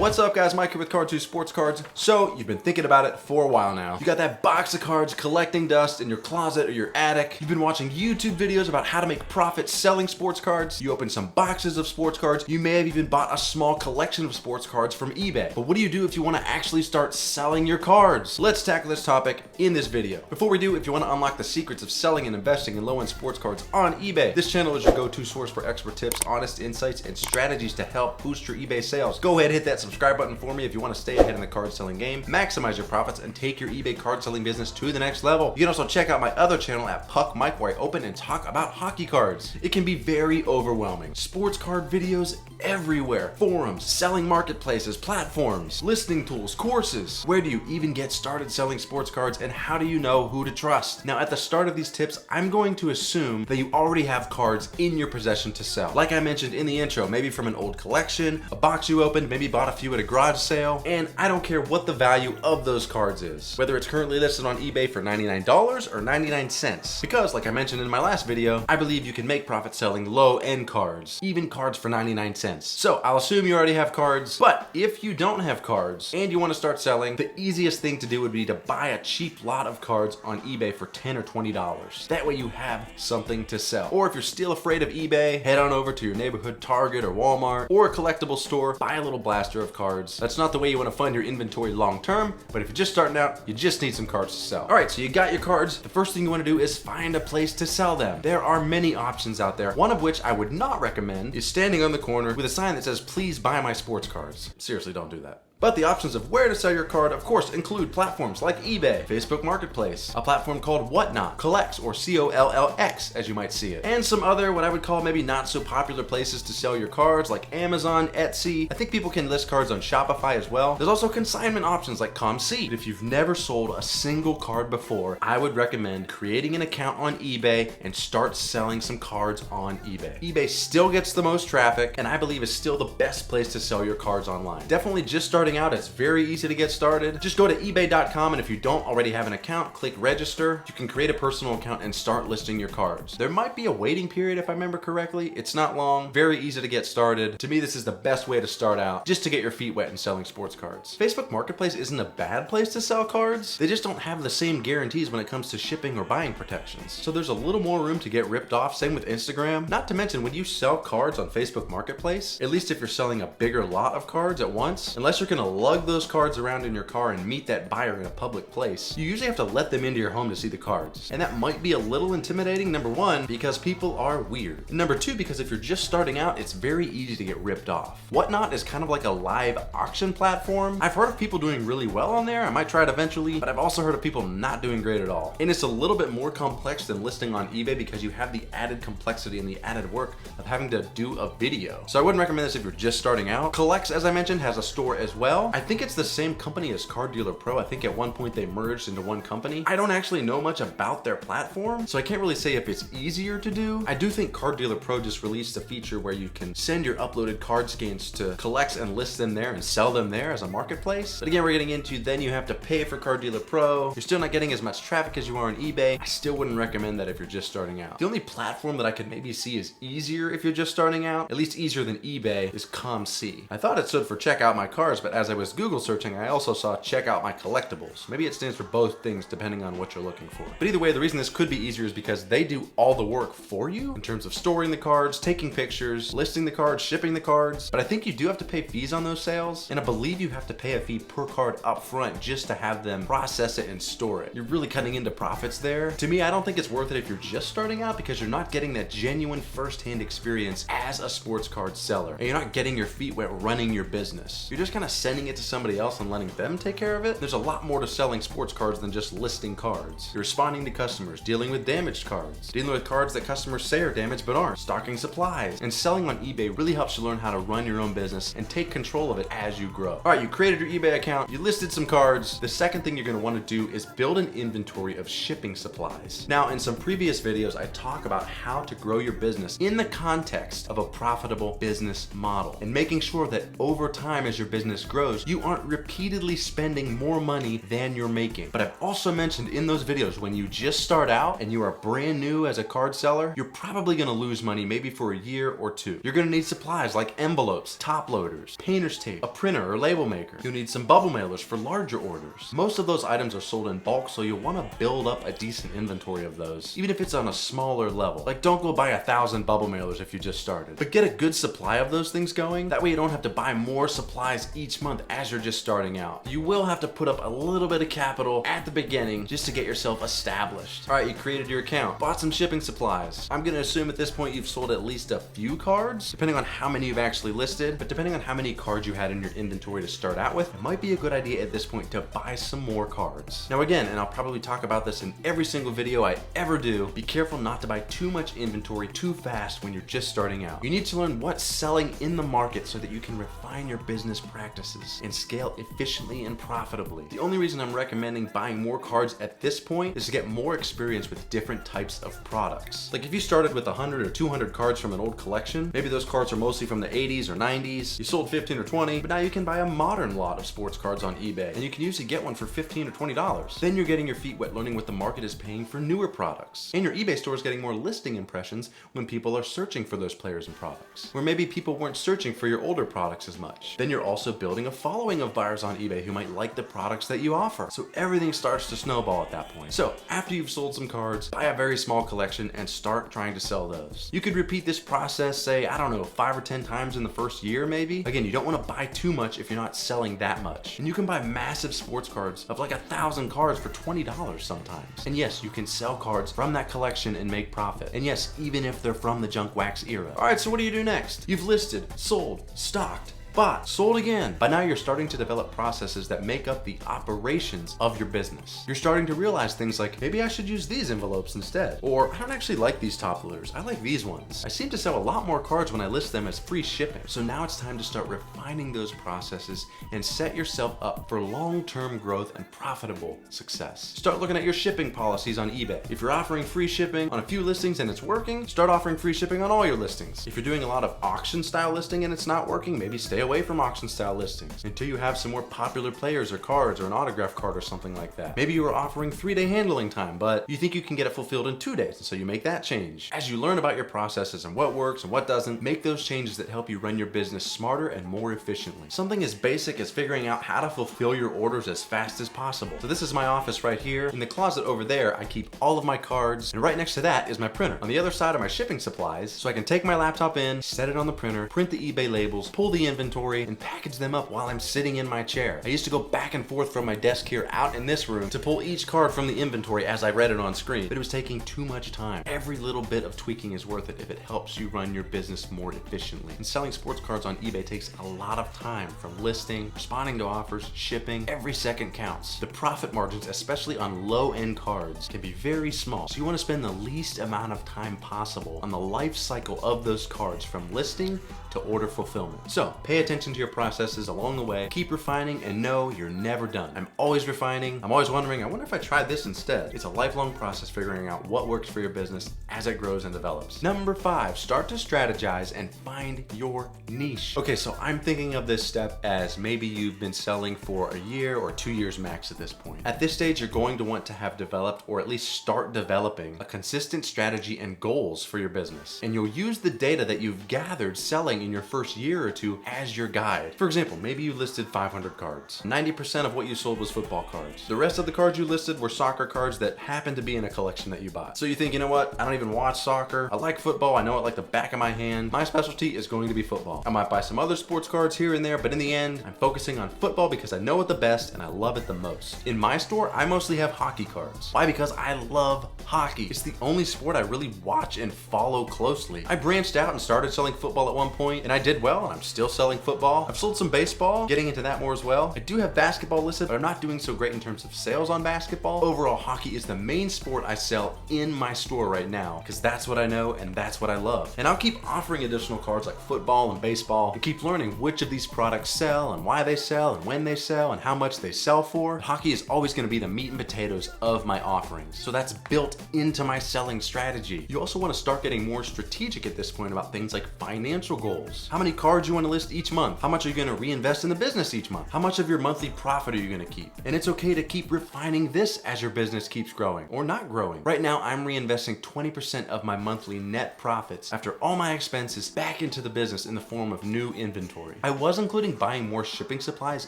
What's up guys, Mike here with Card2 Sports Cards. So you've been thinking about it for a while now. You got that box of cards collecting dust in your closet or your attic. You've been watching YouTube videos about how to make profit selling sports cards. You opened some boxes of sports cards. You may have even bought a small collection of sports cards from eBay. But what do you do if you want to actually start selling your cards? Let's tackle this topic in this video. Before we do, if you want to unlock the secrets of selling and investing in low-end sports cards on eBay, this channel is your go-to source for expert tips, honest insights, and strategies to help boost your eBay sales. Go ahead, hit that subscribe button for me if you want to stay ahead in the card selling game, maximize your profits, and take your eBay card selling business to the next level. You can also check out my other channel at Puck Mike, where I open and talk about hockey cards. It can be very overwhelming. Sports card videos everywhere. Forums, selling marketplaces, platforms, listing tools, courses. Where do you even get started selling sports cards, and how do you know who to trust? Now, at the start of these tips, I'm going to assume that you already have cards in your possession to sell. Like I mentioned in the intro, maybe from an old collection, a box you opened, maybe bought a few at a garage sale, and I don't care what the value of those cards is, whether it's currently listed on eBay for $99 or 99 cents. Because, like I mentioned in my last video, I believe you can make profit selling low-end cards, even cards for 99 cents. So I'll assume you already have cards, but if you don't have cards and you want to start selling, the easiest thing to do would be to buy a cheap lot of cards on eBay for $10 or $20. That way you have something to sell. Or if you're still afraid of eBay, head on over to your neighborhood Target or Walmart or a collectible store, buy a little blaster of cards. That's not the way you want to fund your inventory long term, but if you're just starting out, you just need some cards to sell. All right, so you got your cards. The first thing you want to do is find a place to sell them. There are many options out there, one of which I would not recommend is standing on the corner with a sign that says, "Please buy my sports cards." Seriously, don't do that. But the options of where to sell your card, of course, include platforms like eBay, Facebook Marketplace, a platform called Whatnot, Collects, or COLLX, as you might see it, and some other, what I would call maybe not so popular places to sell your cards like Amazon, Etsy. I think people can list cards on Shopify as well. There's also consignment options like ComC. If you've never sold a single card before, I would recommend creating an account on eBay and start selling some cards on eBay. eBay still gets the most traffic, and I believe is still the best place to sell your cards online. Definitely just starting out, it's very easy to get started. Just go to ebay.com, and if you don't already have an account, click register. You can create a personal account and start listing your cards. There might be a waiting period if I remember correctly. It's not long, very easy to get started. To me, this is the best way to start out, just to get your feet wet in selling sports cards. Facebook Marketplace isn't a bad place to sell cards. They just don't have the same guarantees when it comes to shipping or buying protections. So there's a little more room to get ripped off. Same with Instagram. Not to mention, when you sell cards on Facebook Marketplace, at least if you're selling a bigger lot of cards at once, unless you're gonna lug those cards around in your car and meet that buyer in a public place, you usually have to let them into your home to see the cards. And that might be a little intimidating, number one, because people are weird. And number two, because if you're just starting out, it's very easy to get ripped off. Whatnot is kind of like a live auction platform. I've heard of people doing really well on there. I might try it eventually, but I've also heard of people not doing great at all. And it's a little bit more complex than listing on eBay because you have the added complexity and the added work of having to do a video. So I wouldn't recommend this if you're just starting out. Collects, as I mentioned, has a store as well. I think it's the same company as Card Dealer Pro. I think at one point they merged into one company. I don't actually know much about their platform, so I can't really say if it's easier to do. I do think Card Dealer Pro just released a feature where you can send your uploaded card scans to Collects and list them there and sell them there as a marketplace. But again, we're getting into then you have to pay for Card Dealer Pro. You're still not getting as much traffic as you are on eBay. I still wouldn't recommend that if you're just starting out. The only platform that I could maybe see is easier if you're just starting out, at least easier than eBay, is ComC. I thought it stood for check out my cards, but as I was Google searching, I also saw check out my collectibles. Maybe it stands for both things depending on what you're looking for. But either way, the reason this could be easier is because they do all the work for you in terms of storing the cards, taking pictures, listing the cards, shipping the cards. But I think you do have to pay fees on those sales, and I believe you have to pay a fee per card up front just to have them process it and store it. You're really cutting into profits there. To me, I don't think it's worth it if you're just starting out because you're not getting that genuine first-hand experience as a sports card seller, and you're not getting your feet wet running your business. You're just kind of sending it to somebody else and letting them take care of it. There's a lot more to selling sports cards than just listing cards. You're responding to customers, dealing with damaged cards, dealing with cards that customers say are damaged but aren't, stocking supplies. And selling on eBay really helps you learn how to run your own business and take control of it as you grow. All right, you created your eBay account, you listed some cards. The second thing you're going to want to do is build an inventory of shipping supplies. Now, in some previous videos, I talk about how to grow your business in the context of a profitable business model and making sure that over time as your business grows, you aren't repeatedly spending more money than you're making. But I've also mentioned in those videos, when you just start out and you are brand new as a card seller, you're probably gonna lose money maybe for a year or two. You're gonna need supplies like envelopes, top loaders, painter's tape, a printer or label maker. You'll need some bubble mailers for larger orders. Most of those items are sold in bulk, so you'll wanna build up a decent inventory of those, even if it's on a smaller level. Like, don't go buy 1,000 bubble mailers if you just started, but get a good supply of those things going. That way you don't have to buy more supplies each month as you're just starting out. You will have to put up a little bit of capital at the beginning just to get yourself established. All right, you created your account, bought some shipping supplies. I'm gonna assume at this point you've sold at least a few cards, depending on how many you've actually listed, but depending on how many cards you had in your inventory to start out with, it might be a good idea at this point to buy some more cards. Now again, and I'll probably talk about this in every single video I ever do, be careful not to buy too much inventory too fast when you're just starting out. You need to learn what's selling in the market so that you can refine your business practices and scale efficiently and profitably. The only reason I'm recommending buying more cards at this point is to get more experience with different types of products. Like if you started with 100 or 200 cards from an old collection, maybe those cards are mostly from the 80s or 90s, you sold 15 or 20, but now you can buy a modern lot of sports cards on eBay, and you can usually get one for $15 or $20. Then you're getting your feet wet learning what the market is paying for newer products. And your eBay store is getting more listing impressions when people are searching for those players and products, where maybe people weren't searching for your older products as much. Then you're also building a following of buyers on eBay who might like the products that you offer. So everything starts to snowball at that point. So after you've sold some cards, buy a very small collection and start trying to sell those. You could repeat this process, say, I don't know, 5 or 10 times in the first year maybe. Again, you don't want to buy too much if you're not selling that much. And you can buy massive sports cards of like 1,000 cards for $20 sometimes. And yes, you can sell cards from that collection and make profit. And yes, even if they're from the junk wax era. All right, so what do you do next? You've listed, sold, stocked, bought, sold again. By now you're starting to develop processes that make up the operations of your business. You're starting to realize things like, maybe I should use these envelopes instead. Or I don't actually like these top loaders, I like these ones. I seem to sell a lot more cards when I list them as free shipping. So now it's time to start refining those processes and set yourself up for long-term growth and profitable success. Start looking at your shipping policies on eBay. If you're offering free shipping on a few listings and it's working, start offering free shipping on all your listings. If you're doing a lot of auction style listing and it's not working, maybe stay away from auction style listings until you have some more popular players or cards or an autograph card or something like that. Maybe you are offering 3-day handling time, but you think you can get it fulfilled in 2 days, and so you make that change. As you learn about your processes and what works and what doesn't, make those changes that help you run your business smarter and more efficiently. Something as basic as figuring out how to fulfill your orders as fast as possible. So this is my office right here. In the closet over there, I keep all of my cards, and right next to that is my printer. On the other side are my shipping supplies, so I can take my laptop in, set it on the printer, print the eBay labels, pull the inventory, and package them up while I'm sitting in my chair. I used to go back and forth from my desk here out in this room to pull each card from the inventory as I read it on screen, but it was taking too much time. Every little bit of tweaking is worth it if it helps you run your business more efficiently. And selling sports cards on eBay takes a lot of time, from listing, responding to offers, shipping. Every second counts. The profit margins, especially on low-end cards, can be very small, so you want to spend the least amount of time possible on the life cycle of those cards from listing to order fulfillment. So pay attention to your processes along the way, keep refining, and know you're never done. I'm always refining. I'm always wondering, I wonder if I tried this instead. It's a lifelong process figuring out what works for your business as it grows and develops. Number 5, start to strategize and find your niche. Okay, so I'm thinking of this step as maybe you've been selling for a year or 2 years max at this point. At this stage, you're going to want to have developed, or at least start developing, a consistent strategy and goals for your business. And you'll use the data that you've gathered selling in your first year or two as your guide. For example, maybe you listed 500 cards. 90% of what you sold was football cards. The rest of the cards you listed were soccer cards that happened to be in a collection that you bought. So you think, you know what? I don't even watch soccer. I like football. I know it like the back of my hand. My specialty is going to be football. I might buy some other sports cards here and there, but in the end, I'm focusing on football because I know it the best and I love it the most. In my store, I mostly have hockey cards. Why? Because I love hockey. It's the only sport I really watch and follow closely. I branched out and started selling football at one point, and I did well, and I'm still selling football. I've sold some baseball, getting into that more as well. I do have basketball listed, but I'm not doing so great in terms of sales on basketball. Overall, hockey is the main sport I sell in my store right now, because that's what I know and that's what I love. And I'll keep offering additional cards like football and baseball, and keep learning which of these products sell and why they sell and when they sell and how much they sell for. Hockey is always going to be the meat and potatoes of my offerings, so that's built into my selling strategy. You also want to start getting more strategic at this point about things like financial goals. goals. How many cards you want to list each month? How much are you going to reinvest in the business each month? How much of your monthly profit are you going to keep? And it's okay to keep refining this as your business keeps growing or not growing. Right now, I'm reinvesting 20% of my monthly net profits after all my expenses back into the business in the form of new inventory. I was including buying more shipping supplies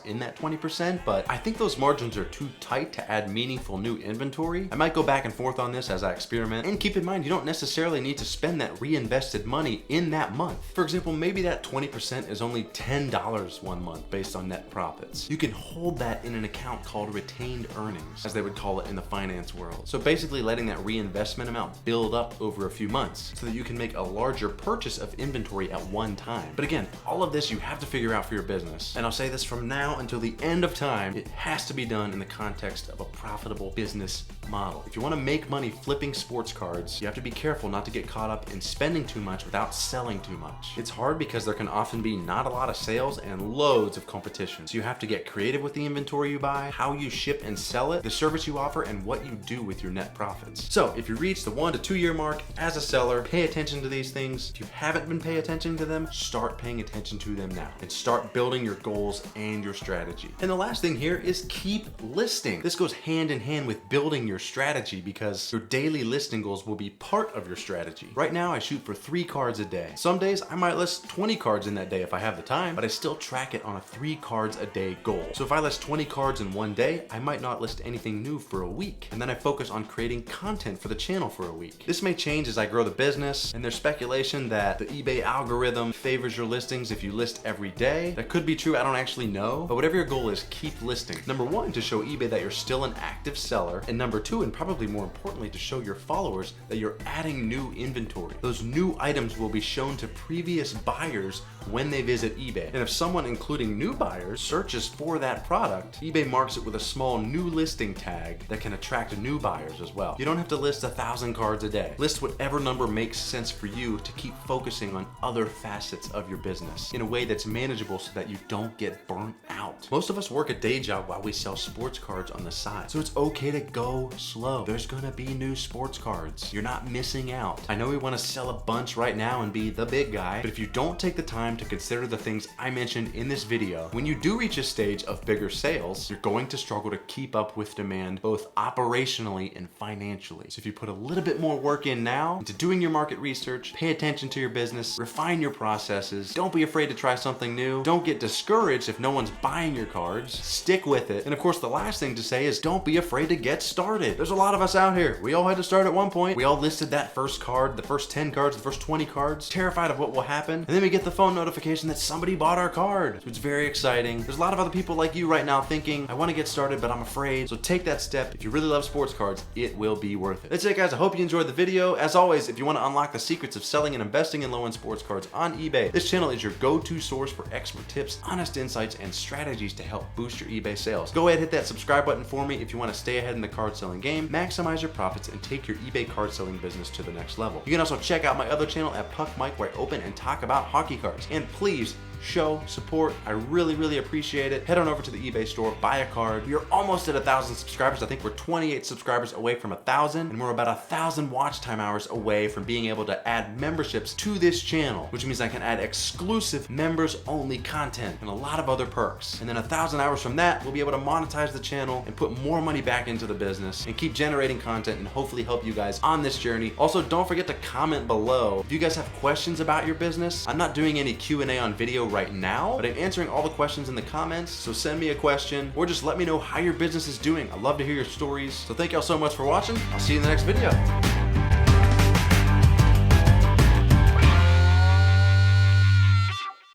in that 20%, but I think those margins are too tight to add meaningful new inventory. I might go back and forth on this as I experiment. And keep in mind, you don't necessarily need to spend that reinvested money in that month. For example, maybe that 20% is only $10 one month based on net profits. You can hold that in an account called retained earnings, as they would call it in the finance world. So basically letting that reinvestment amount build up over a few months so that you can make a larger purchase of inventory at one time. But again, all of this you have to figure out for your business. And I'll say this from now until the end of time, it has to be done in the context of a profitable business model. If you want to make money flipping sports cards, you have to be careful not to get caught up in spending too much without selling too much. It's hard because there can often be not a lot of sales and loads of competition. So you have to get creative with the inventory you buy, how you ship and sell it, the service you offer, and what you do with your net profits. So if you reach the 1 to 2 year mark as a seller, pay attention to these things. If you haven't been paying attention to them, start paying attention to them now and start building your goals and your strategy. And the last thing here is keep listing. This goes hand in hand with building your strategy because your daily listing goals will be part of your strategy. Right now, I shoot for 3 cards a day. Some days I might list 20 cards in that day if I have the time, but I still track it on a 3 cards a day goal. So if I list 20 cards in one day, I might not list anything new for a week. And then I focus on creating content for the channel for a week. This may change as I grow the business, and there's speculation that the eBay algorithm favors your listings if you list every day. That could be true, I don't actually know, but whatever your goal is, keep listing. Number 1, to show eBay that you're still an active seller, and number 2, and probably more importantly, to show your followers that you're adding new inventory. Those new items will be shown to previous buyers when they visit eBay. And if someone, including new buyers, searches for that product, eBay marks it with a small new listing tag that can attract new buyers as well. You don't have to list 1,000 cards a day. List whatever number makes sense for you to keep focusing on other facets of your business in a way that's manageable so that you don't get burnt out. Most of us work a day job while we sell sports cards on the side. So it's okay to go slow. There's gonna be new sports cards. You're not missing out. I know we wanna sell a bunch right now and be the big guy, but if you don't take the time to consider the things I mentioned in this video, when you do reach a stage of bigger sales, you're going to struggle to keep up with demand both operationally and financially. So if you put a little bit more work in now into doing your market research, pay attention to your business, refine your processes, don't be afraid to try something new, don't get discouraged if no one's buying your cards, stick with it. And of course, the last thing to say is don't be afraid to get started. There's a lot of us out here. We all had to start at one point. We all listed that first card, the first 10 cards, the first 20 cards, terrified of what will happen. And then we get the phone notification that somebody bought our card. So it's very exciting. There's a lot of other people like you right now thinking, I want to get started, but I'm afraid. So take that step. If you really love sports cards, it will be worth it. That's it, guys. I hope you enjoyed the video. As always, if you want to unlock the secrets of selling and investing in low-end sports cards on eBay, this channel is your go-to source for expert tips, honest insights, and strategies to help boost your eBay sales. Go ahead, hit that subscribe button for me if you want to stay ahead in the card selling game, maximize your profits, and take your eBay card selling business to the next level. You can also check out my other channel at Puck Mike, where I open and talk about hockey cards. And please show support. I really appreciate it. Head on over to the eBay store, buy a card. We are almost at 1,000 subscribers. I think we're 28 subscribers away from 1,000, and we're about 1,000 watch time hours away from being able to add memberships to this channel, which means I can add exclusive members only content and a lot of other perks. And then 1,000 hours from that, we'll be able to monetize the channel and put more money back into the business and keep generating content and hopefully help you guys on this journey. Also, don't forget to comment below if you guys have questions about your business. I'm not doing any Q&A on video right now, but I'm answering all the questions in the comments, so send me a question or just let me know how your business is doing. I'd love to hear your stories. So thank y'all so much for watching. I'll see you in the next video.